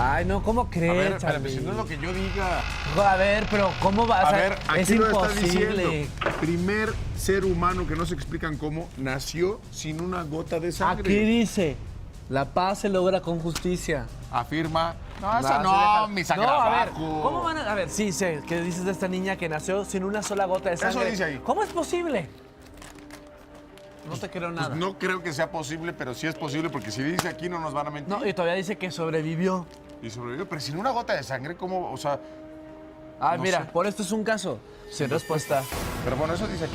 Ay, no, ¿cómo A crees, ver, espérame, Charlie? si no es lo que yo diga. A ver, pero ¿cómo va? O A sea, ver, es aquí lo está imposible. diciendo. Primer ser humano que no se explican cómo nació sin una gota de sangre. Aquí dice, la paz se logra con justicia. Afirma. No, esa No, no, se deja- mi sangre No, a ver, abajo. ¿cómo van a...? A ver, sí sé, ¿qué dices de esta niña que nació sin una sola gota de sangre? Eso dice ahí. ¿Cómo es posible? No te creo nada. Pues no creo que sea posible, pero sí es posible porque si dice aquí no nos van a mentir. No, y todavía dice que sobrevivió. Y sobrevivió, pero sin una gota de sangre, ¿cómo? O sea, Ah, No mira, sé. por esto es un caso. Sin respuesta. pero bueno, eso dice aquí.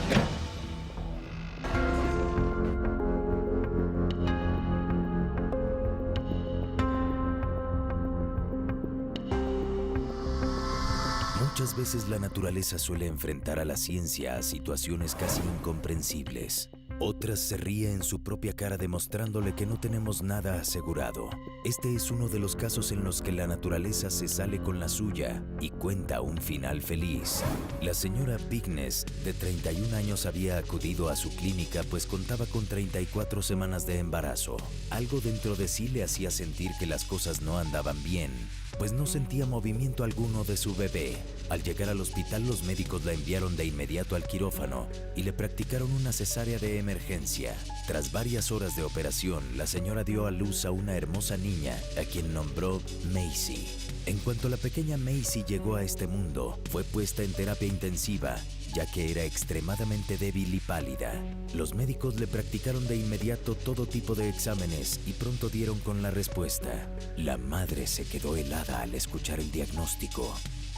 Muchas veces la naturaleza suele enfrentar a la ciencia a situaciones casi incomprensibles. Otras se ríe en su propia cara demostrándole que no tenemos nada asegurado. Este es uno de los casos en los que la naturaleza se sale con la suya y cuenta un final feliz. La señora Bigness, de 31 años, había acudido a su clínica pues contaba con 34 semanas de embarazo. Algo dentro de sí le hacía sentir que las cosas no andaban bien, pues no sentía movimiento alguno de su bebé. Al llegar al hospital, los médicos la enviaron de inmediato al quirófano y le practicaron una cesárea de emergencia. Tras varias horas de operación, la señora dio a luz a una hermosa niña, a quien nombró Macy. En cuanto la pequeña Macy llegó a este mundo, fue puesta en terapia intensiva, ya que era extremadamente débil y pálida. Los médicos le practicaron de inmediato todo tipo de exámenes y pronto dieron con la respuesta. La madre se quedó helada al escuchar el diagnóstico.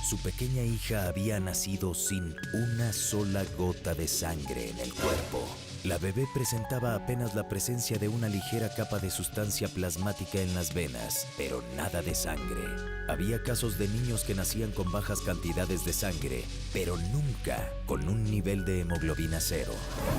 Su pequeña hija había nacido sin una sola gota de sangre en el cuerpo. La bebé presentaba apenas la presencia de una ligera capa de sustancia plasmática en las venas, pero nada de sangre. Había casos de niños que nacían con bajas cantidades de sangre, pero nunca con un nivel de hemoglobina cero.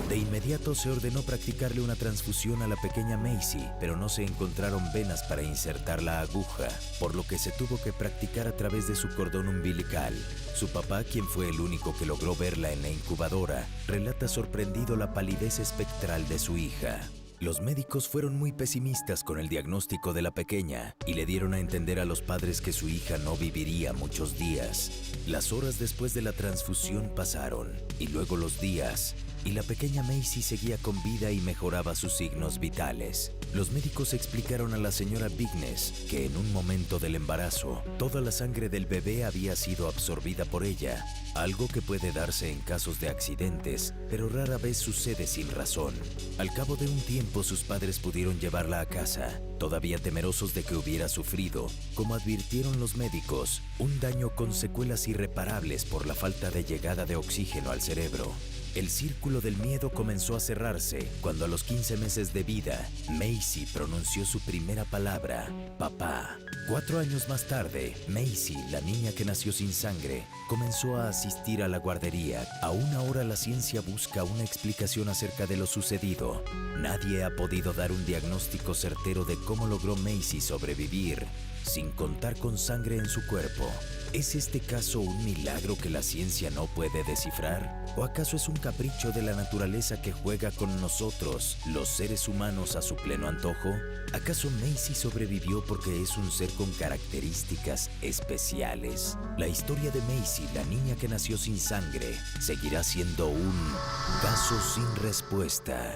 De inmediato se ordenó practicarle una transfusión a la pequeña Macy, pero no se encontraron venas para insertar la aguja, por lo que se tuvo que practicar a través de su cordón umbilical. Su papá, quien fue el único que logró verla en la incubadora, relata sorprendido la palidez espectral de su hija. Los médicos fueron muy pesimistas con el diagnóstico de la pequeña y le dieron a entender a los padres que su hija no viviría muchos días. Las horas después de la transfusión pasaron y luego los días, y la pequeña Macy seguía con vida y mejoraba sus signos vitales. Los médicos explicaron a la señora Bigness que en un momento del embarazo, toda la sangre del bebé había sido absorbida por ella, algo que puede darse en casos de accidentes, pero rara vez sucede sin razón. Al cabo de un tiempo, sus padres pudieron llevarla a casa, todavía temerosos de que hubiera sufrido, como advirtieron los médicos, un daño con secuelas irreparables por la falta de llegada de oxígeno al cerebro. El círculo del miedo comenzó a cerrarse cuando a los 15 meses de vida, Macy pronunció su primera palabra, papá. 4 años más tarde, Macy, la niña que nació sin sangre, comenzó a asistir a la guardería. Aún ahora la ciencia busca una explicación acerca de lo sucedido. Nadie ha podido dar un diagnóstico certero de cómo logró Macy sobrevivir sin contar con sangre en su cuerpo. ¿Es este caso un milagro que la ciencia no puede descifrar? ¿O acaso es un capricho de la naturaleza que juega con nosotros, los seres humanos, a su pleno antojo? ¿Acaso Macy sobrevivió porque es un ser con características especiales? La historia de Macy, la niña que nació sin sangre, seguirá siendo un caso sin respuesta.